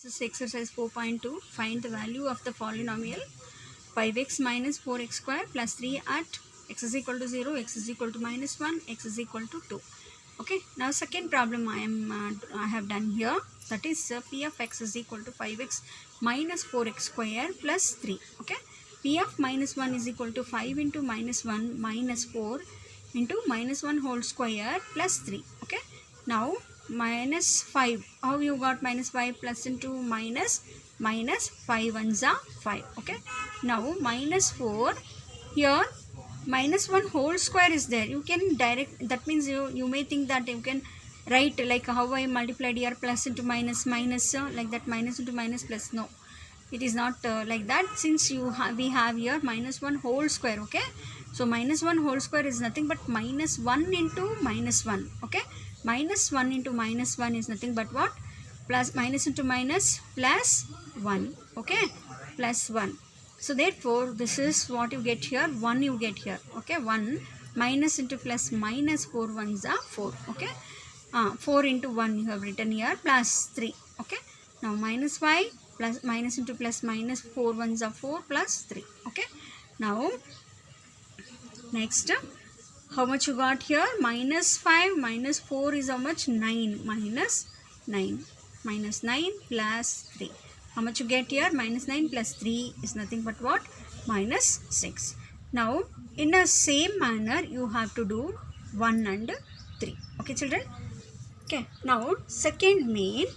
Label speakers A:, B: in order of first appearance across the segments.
A: This is exercise 4.2. Find the value of the polynomial 5x minus 4x square plus 3 at x is equal to 0, x is equal to minus 1, x is equal to 2. Okay, now second problem I have done here, that is p of x is equal to 5x minus 4x square plus 3. Okay, p of minus 1 is equal to 5 into minus 1 minus 4 into minus 1 whole square plus 3. Okay, now minus 5, how you got minus 5 plus into minus 5 ones are 5. Okay, now minus 4, here minus 1 whole square is there. You can direct, that means you may think that you can write like how I multiplied here, plus into minus like that, minus into minus plus. No, it is not like that, since we have here minus 1 whole square. Okay, so minus 1 whole square is nothing but minus 1 into minus 1. Okay, minus 1 into minus 1 is nothing but what? Plus minus into minus plus 1. Okay, plus 1. So therefore this is what you get here, 1 you get here. Okay, 1 minus into plus minus 4 ones are 4. Okay, 4 into 1 you have written here plus 3. Okay, now minus 5 plus minus into plus minus 4 ones are 4 plus 3. Okay, now next, how much you got here? Minus 5 minus 4 is how much? 9. Minus 9. Minus 9 plus 3. How much you get here? Minus 9 plus 3 is nothing but what? Minus 6. Now, in the same manner, you have to do 1 and 3. Okay, children? Okay. Now, second main,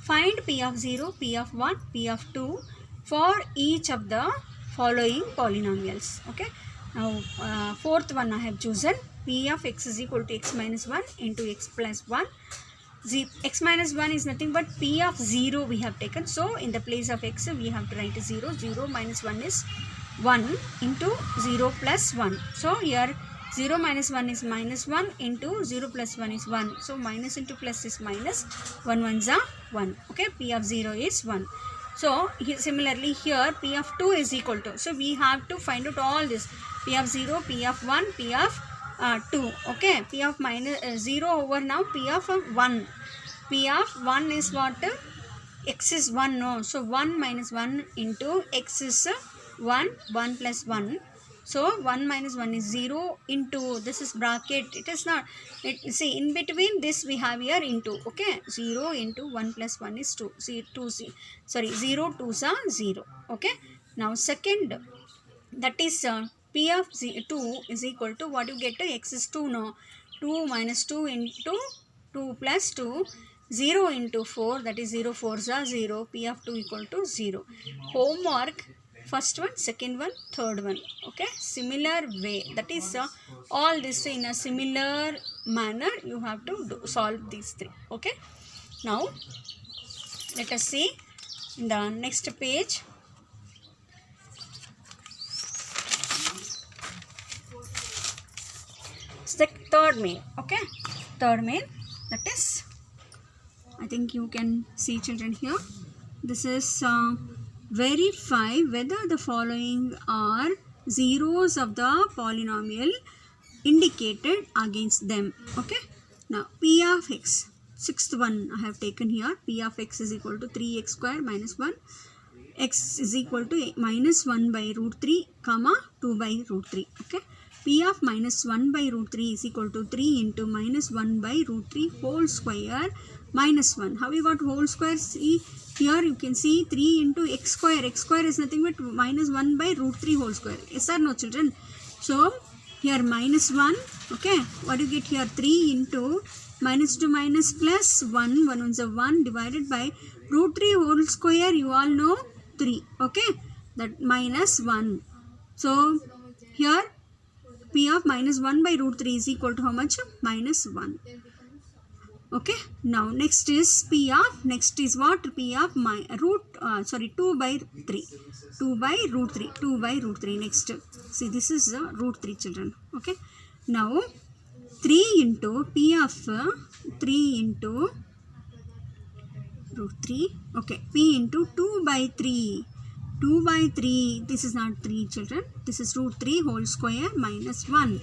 A: find p of 0, p of 1, p of 2 for each of the following polynomials. Okay. Now, fourth one I have chosen, p of x is equal to x minus 1 into x plus 1. X minus 1 is nothing but p of 0 we have taken. So, in the place of x, we have to write 0. 0 minus 1 is 1 into 0 plus 1. So, here 0 minus 1 is minus 1 into 0 plus 1 is 1. So, minus into plus is minus. 1 ones are 1. Okay, p of 0 is 1. So, similarly here p of 2 is equal to. So, we have to find out all this. P of 0, p of 1, p of 2. Okay, p of minus 0 over now, p of 1. P of 1 is what? X is 1, no. So, 1 minus 1 into x is 1, 1 plus 1. So, 1 minus 1 is 0 into, this is bracket. It is not, see, in between this we have here into. Okay, 0 into 1 plus 1 is 2. See, 0, 2's are 0. Okay, now second, that is p of 2 is equal to what you get? X is 2, no. 2 minus 2 into 2 plus 2, 0 into 4, that is 0 4's are 0, p of 2 equal to 0. Homework, first one, second one, third one. Okay, similar way, that is all this in a similar manner you have to solve these three. Okay, now let us see in the next page. The third main. Okay, third main, that is, I think you can see, children, here. This is verify whether the following are zeros of the polynomial indicated against them. Okay, now p of x, sixth one I have taken here. P of x is equal to 3x square minus 1. X is equal to minus 1 by root 3 comma 2 by root 3. Okay, p of minus 1 by root 3 is equal to 3 into minus 1 by root 3 whole square minus 1. How we got whole square? See, here you can see 3 into x square. X square is nothing but minus 1 by root 3 whole square. Yes or no, children? So, here minus 1. Okay, what do you get here? 3 into minus 2 minus plus 1. 1 ones are 1 divided by root 3 whole square. You all know 3. Okay, that minus 1. So, here p of minus 1 by root 3 is equal to how much? Minus 1. Okay, now next is p of, next is what? P of 2 by 3. 2 by root 3. 2 by root 3. Next, see, this is root 3, children. Okay, now 3 into p of 3 into root 3. Okay, p into 2 by 3. 2 by 3, this is not 3, children. This is root 3 whole square minus 1.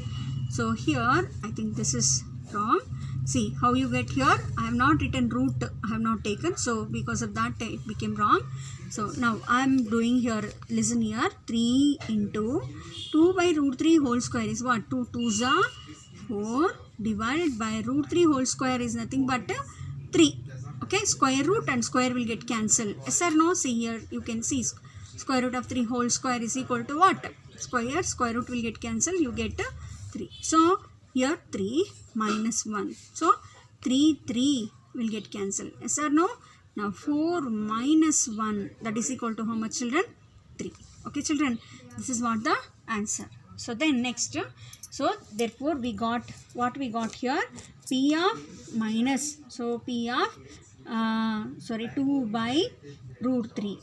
A: So, here, I think this is wrong. See how you get here. I have not written root, I have not taken, so because of that it became wrong. So now I am doing here, listen here, 3 into 2 by root 3 whole square is what? 2 2s are 4 divided by root 3 whole square is nothing but 3. Okay, square root and square will get cancelled. Yes or no? See here, you can see square root of 3 whole square is equal to what? Square root will get cancelled, you get 3. So here 3 minus 1. So 3 will get cancelled. Yes or no? Now 4 minus 1, that is equal to how much, children? 3. Okay children, this is what the answer. So then next, so therefore we got what we got here, P of minus, so P of 2 by root 3,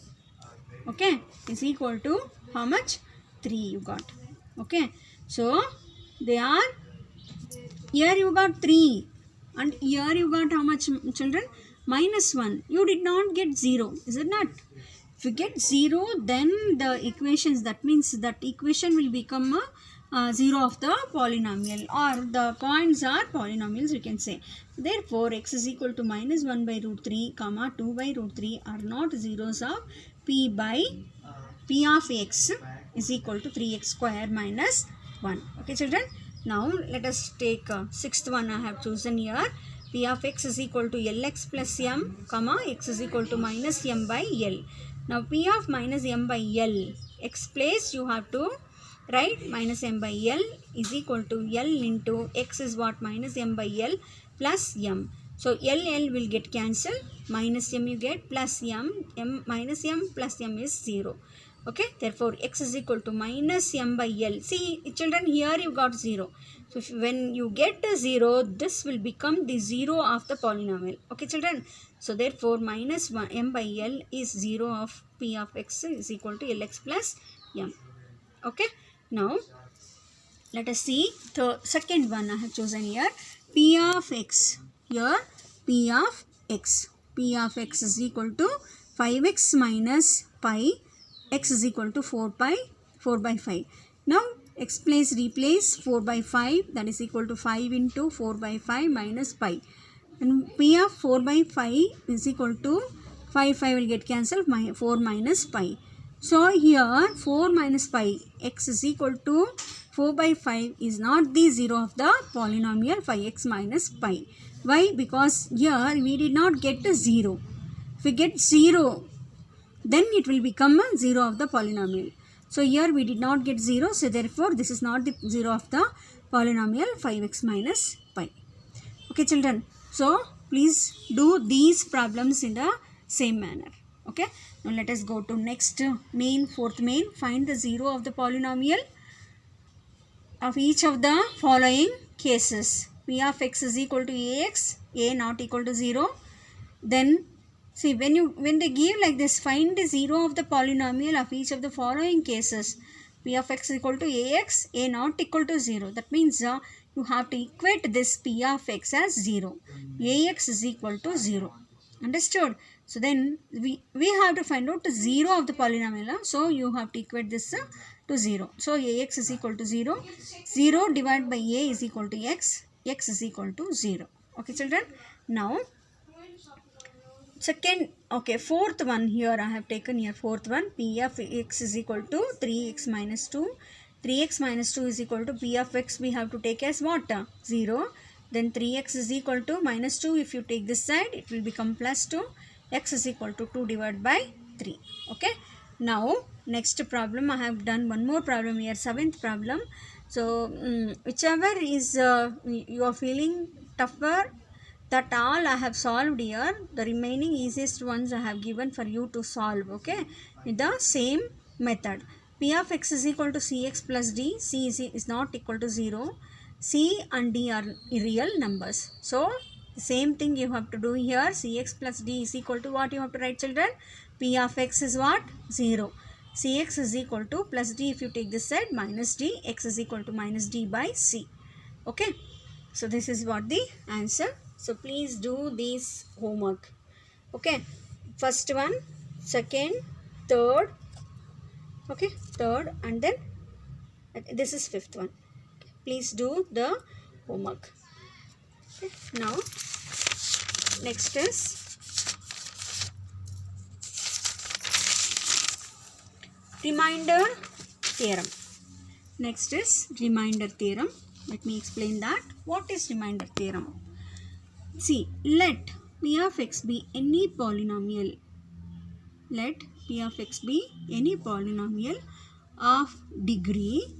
A: okay, is equal to how much? 3 you got. Okay, so they are, here you got 3 and here you got how much, children? Minus 1. You did not get 0, is it not? If you get 0, then the equations, that means that equation will become a 0 of the polynomial, or the points are polynomials, you can say. Therefore x is equal to minus 1 by root 3 comma 2 by root 3 are not zeros of p of x is equal to 3x square minus 1. Okay children, now let us take sixth one I have chosen here. P of x is equal to lx plus m comma x is equal to minus m by l. Now P of minus m by l, x place you have to write minus m by l is equal to l into x is what? Minus m by l plus m. So l will get cancelled, minus m you get, plus m minus m plus m is 0. Okay, therefore x is equal to minus m by l. See children, here you got 0. So when you get a 0, this will become the 0 of the polynomial. Okay children, so therefore minus m by l is 0 of p of x is equal to lx plus m. Okay, now let us see the second one I have chosen here, p of x. Here p of x is equal to 5x minus pi, x is equal to 4 by 5. Now x place replace 4 by 5, that is equal to 5 into 4 by 5 minus pi, and p of 4 by 5 is equal to 5 will get cancelled, 4 minus pi. So here 4 minus pi, x is equal to 4 by 5 is not the 0 of the polynomial 5x minus pi. Why? Because here we did not get a 0. If we get 0, then it will become a 0 of the polynomial. So here we did not get 0, so therefore this is not the 0 of the polynomial 5x minus pi. Okay children, so please do these problems in the same manner. Okay, now let us go to next main, fourth main. Find the 0 of the polynomial of each of the following cases. P of x is equal to ax, a not equal to 0. Then see, when they give like this, find the 0 of the polynomial of each of the following cases. P of x is equal to ax, a not equal to 0. That means you have to equate this P of x as 0. Ax is equal to 0. Understood? So then we have to find out the 0 of the polynomial. So you have to equate this to 0. So ax is equal to 0. 0 divided by a is equal to x. X is equal to 0. Okay children? Now fourth one here I have taken here, fourth one, P of x is equal to 3x minus 2. 3x minus 2 is equal to P of x we have to take as what? 0. Then 3x is equal to minus 2. If you take this side, it will become plus 2. X is equal to 2 divided by 3. Okay. Now, next problem, I have done one more problem here, seventh problem. So, whichever is you are feeling tougher, that all I have solved here. The remaining easiest ones I have given for you to solve. Okay. With the same method. P of x is equal to cx plus d. C is not equal to 0. C and D are real numbers. So, the same thing you have to do here. Cx plus D is equal to what you have to write children? P of x is what? 0. Cx is equal to plus D if you take this side minus D. X is equal to minus D by C. Okay. So, this is what the answer. So, please do this homework. Okay. First one, second, third. Okay. Third and then this is fifth one. Please do the homework. Okay. Now next is remainder theorem. Next is remainder theorem. Let me explain that. What is remainder theorem? See, let p of x be any polynomial. Let p of x be any polynomial of degree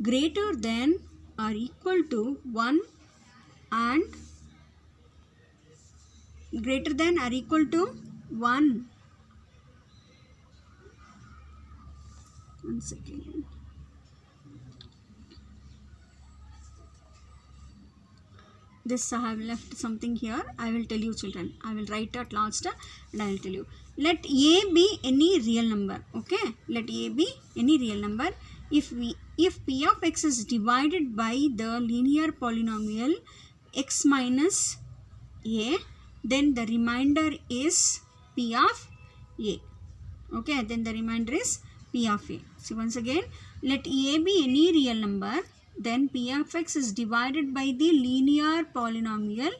A: greater than or equal to 1 and greater than or equal to 1. One second. This I have left something here. I will tell you, children. I will write at last and I will tell you. Let a be any real number. Okay. Let a be any real number. If p of x is divided by the linear polynomial x minus a, then the remainder is p of a. Okay. Then the remainder is p of a. So once again, let a be any real number. Then p of x is divided by the linear polynomial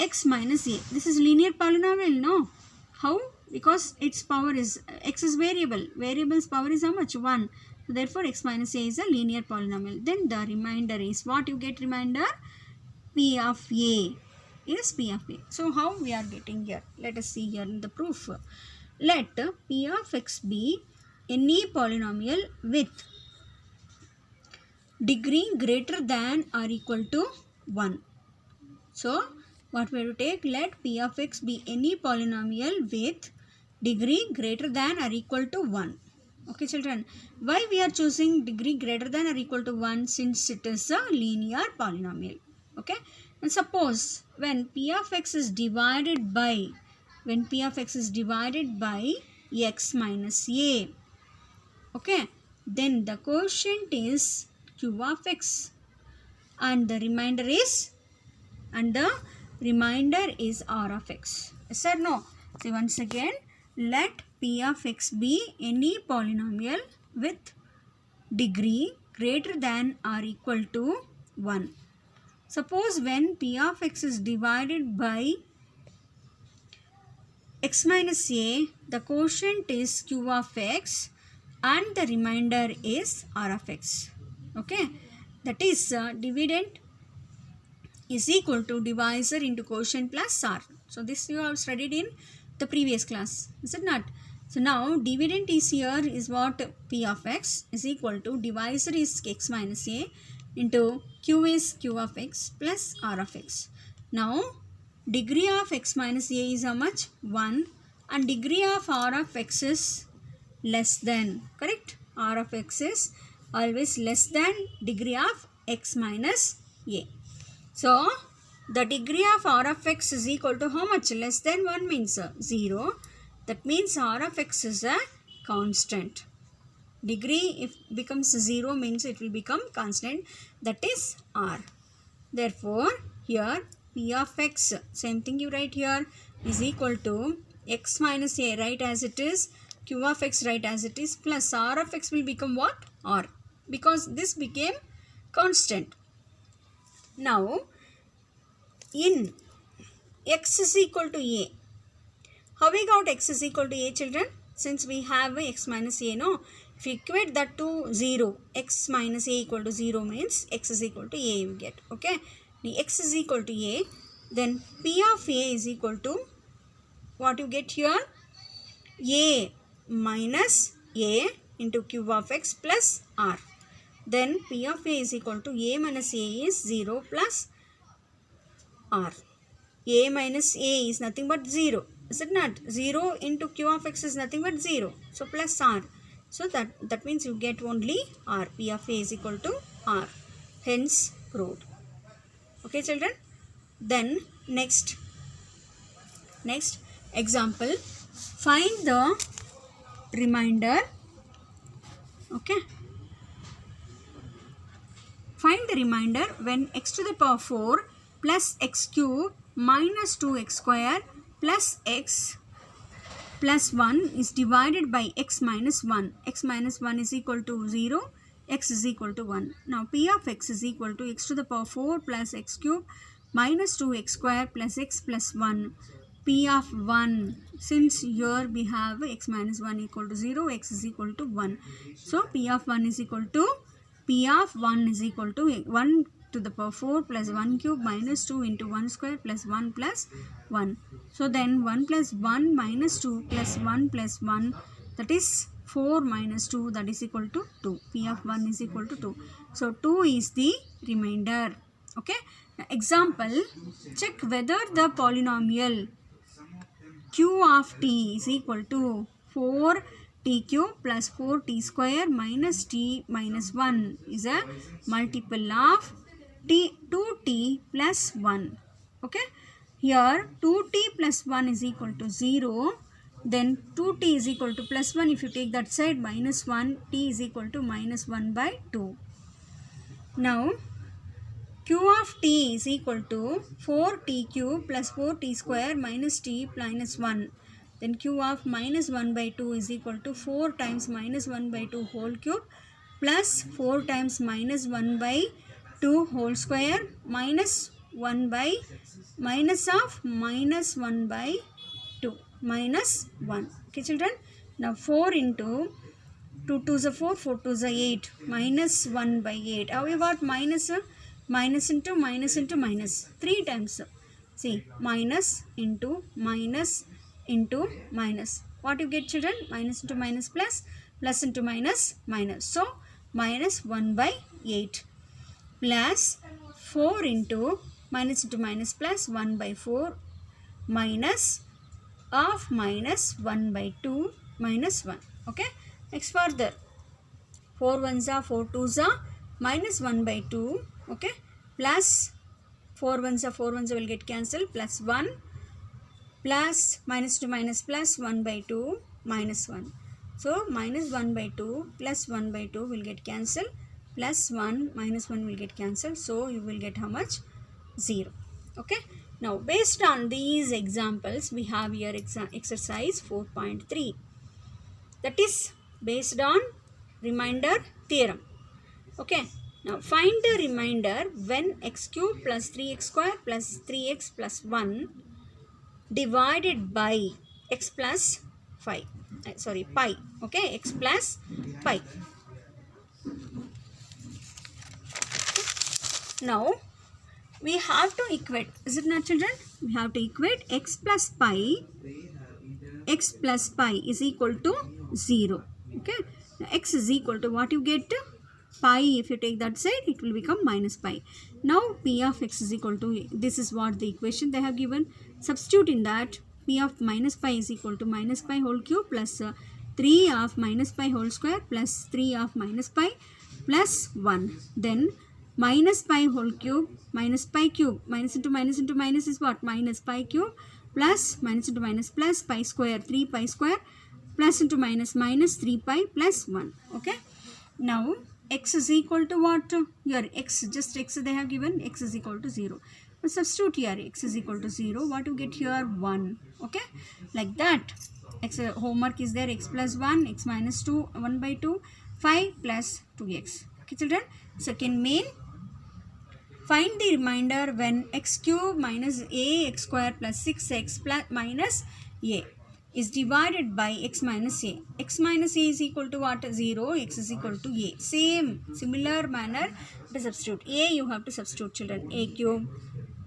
A: x minus a. This is linear polynomial, no? How? Because its power is, x is variable. Variable's power is how much? 1. So therefore, x minus a is a linear polynomial. Then the remainder is, what you get remainder? P of a is p of a. So how we are getting here? Let us see here in the proof. Let p of x be any polynomial with degree greater than or equal to 1. So, what we have to take? Let p of x be any polynomial with degree greater than or equal to 1. Okay, children. Why we are choosing degree greater than or equal to 1? Since it is a linear polynomial. Okay. And suppose when p of x is divided by, x minus a. Okay. Then the quotient is q of x and the remainder is r of x. Yes or no? So once again, let p of x be any polynomial with degree greater than or equal to 1. Suppose when p of x is divided by x minus a, the quotient is q of x and the remainder is r of x. Okay, that is dividend is equal to divisor into quotient plus r. So this you have studied in the previous class, is it not? So now dividend is here is what? P of x is equal to divisor is x minus a into q is q of x plus r of x. Now degree of x minus a is how much? 1 and degree of r of x is less than, correct? R of x is always less than degree of x minus a. So, the degree of r of x is equal to how much? Less than 1 means 0. That means r of x is a constant. Degree if becomes 0 means it will become constant. That is r. Therefore, here p of x, same thing you write here, is equal to x minus a, write as it is, q of x write as it is, plus r of x will become what? R. Because this became constant. Now, in x is equal to a, how we got x is equal to a, children? Since we have x minus a, no? If you equate that to 0, x minus a equal to 0 means x is equal to a you get. Okay. The x is equal to a, then p of a is equal to what you get here? A minus a into q of x plus r. Then p of a is equal to a minus a is 0 plus r. A minus a is nothing but 0. Is it not? 0 into q of x is nothing but 0. So plus r. So that means you get only r. P of a is equal to r. Hence proved. Okay, children. Then next example. Find the remainder. Okay. Find the remainder when x to the power 4 plus x cube minus 2x square plus x plus 1 is divided by x minus 1. X minus 1 is equal to 0. X is equal to 1. Now p of x is equal to x to the power 4 plus x cube minus 2x square plus x plus 1, p of 1. Since here we have x minus 1 equal to 0, x is equal to 1. So p of 1 is equal to 1 to the power 4 plus 1 cube minus 2 into 1 square plus 1 plus 1. So then 1 plus 1 minus 2 plus 1 plus 1, that is 4 minus 2, that is equal to 2. P of 1 is equal to 2. So 2 is the remainder. Okay. Example, check whether the polynomial q of t is equal to 4t cube plus 4t square minus t minus 1 is a multiple of 2t plus 1. Okay. Here 2t plus 1 is equal to 0. Then 2t is equal to plus 1. If you take that side, minus 1, t is equal to minus 1 by 2. Now q of t is equal to 4t cube plus 4t square minus t minus 1. Then q of minus 1 by 2 is equal to 4 times minus 1 by 2 whole cube plus 4 times minus 1 by 2 whole square minus 1 by minus of minus 1 by 2 minus 1. Okay children. Now 4 into 2 to the 4, 4 to the 8, minus 1 by 8. How you got minus? Minus into minus into minus 3 times. See, minus into minus into minus. What you get children? Minus into minus plus, plus into minus minus. So, minus 1 by 8 plus 4 into minus into minus plus 1 by 4 minus of minus 1 by 2 minus 1. Okay. Next further, 4 1s are 4 2s are minus 1 by 2. Okay. Plus 4 1s are 4 1s will get cancelled, plus 1 plus minus to minus plus 1 by 2 minus 1. So minus 1 by 2 plus 1 by 2 will get cancelled, plus 1 minus 1 will get cancelled. So you will get how much? 0. Okay. Now based on these examples, we have here exercise 4.3. That is based on remainder theorem. Okay. Now find the remainder when x cube plus 3x square plus 3x plus 1 divided by x plus 5. Pi. Okay. X plus pi. Now we have to equate. Is it not children? We have to equate x plus pi. X plus pi is equal to 0. Okay. Now, x is equal to what you get? Pi. If you take that side, it will become minus pi. Now p of x is equal to, this is what the equation they have given. Substitute in that, p of minus pi is equal to minus pi whole cube plus 3 of minus pi whole square plus 3 of minus pi plus 1. Then minus pi whole cube minus pi cube, minus into minus is what? Minus pi cube plus minus into minus plus pi square, 3 pi square plus into minus minus 3 pi plus 1. Okay. Now x is equal to what? Here x, just x they have given, x is equal to 0. But substitute here, x is equal to 0. What you get here? 1. Okay. Like that. X homework is there, x plus 1, x minus 2, 1 by 2, 5 plus 2x. Okay children. Second main, find the remainder when x cube minus a x square plus 6x plus minus a is divided by x minus a. X minus a is equal to what? 0. X is equal to a. Similar manner to substitute. A you have to substitute children. A cube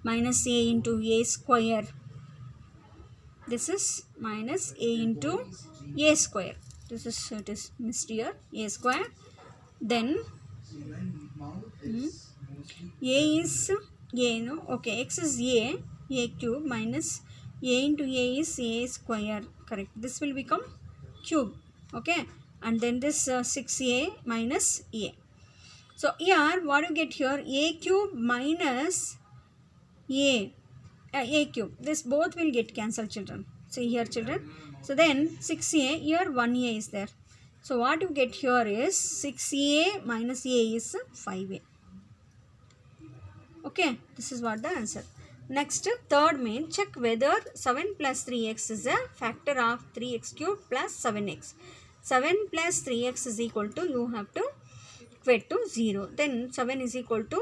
A: minus a into a square. This is minus a into a square. This is, it is missed here. A square. Then a is a, no? Okay, x is a cube minus a into a is a square. Correct. This will become cube. Okay. And then this 6a minus a. So here what you get here? A cube minus a cube. This both will get cancelled children. See here children. So then 6a, here 1a is there. So what you get here is 6a minus a is 5a. Okay. This is what the answer. Next, third main, check whether 7 plus 3x is a factor of 3x cube plus 7x. 7 plus 3x is equal to, you have to equate to 0. Then 7 is equal to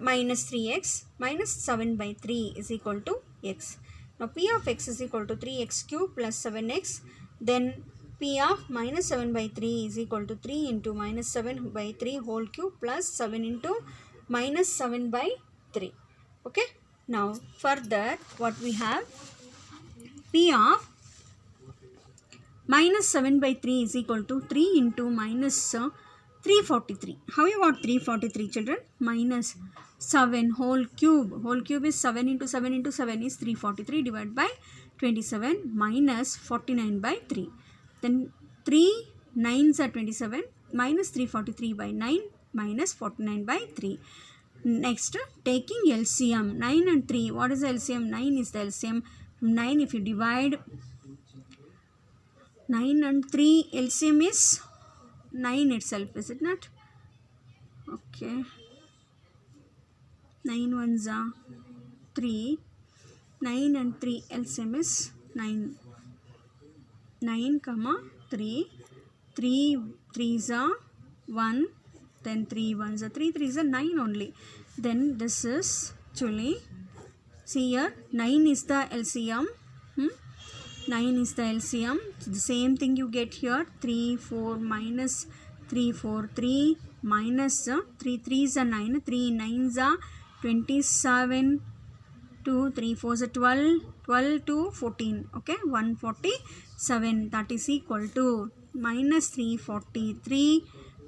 A: minus 3x minus 7 by 3 is equal to x. Now p of x is equal to 3x cube plus 7x. Then p of minus 7 by 3 is equal to 3 into minus 7 by 3 whole cube plus 7 into minus 7 by 3. Okay. Now further what we have, p of minus 7 by 3 is equal to 3 into minus 343. How you got 343 children? Minus 7 whole cube. Whole cube is 7 into 7 into 7 is 343 divided by 27 minus 49 by 3. Then 3 9s are 27 minus 343 by 9 minus 49 by 3. Next, taking LCM 9 and 3. What is the LCM? 9 is the LCM. 9 if you divide 9 and 3, LCM is 9 itself, is it not? Okay. 9 ones are 3. 9 and 3 LCM is 9. 9 comma 3. 3 3s are 1. Then 3 1s are 3 3s are 9 only. Then this is actually, see here, 9 is the LCM. 9 is the LCM. So the same thing you get here. 3 4 minus 3 4 3 minus 3 3s are 9. 3 9s are 27. 2 3 4s are 12. 12 to 14. Okay, 147. That is equal to minus 343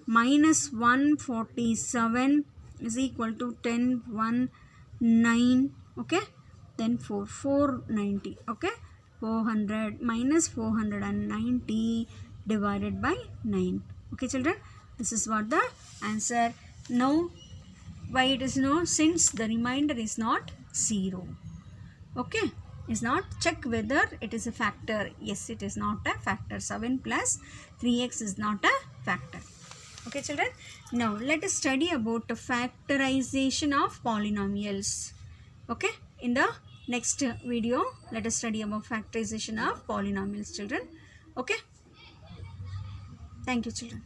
A: minus 147 is equal to 10 1 9. Okay, then 4 490. Okay, 400 minus 490 divided by 9. Okay children, this is what the answer. Now why it is no? Since the remainder is not 0. Okay, is not, check whether it is a factor. Yes, it is not a factor. 7 plus 3x is not a factor. Okay children, now let us study about the factorization of polynomials. Okay, in the next video let us study about factorization of polynomials children. Okay, thank you children.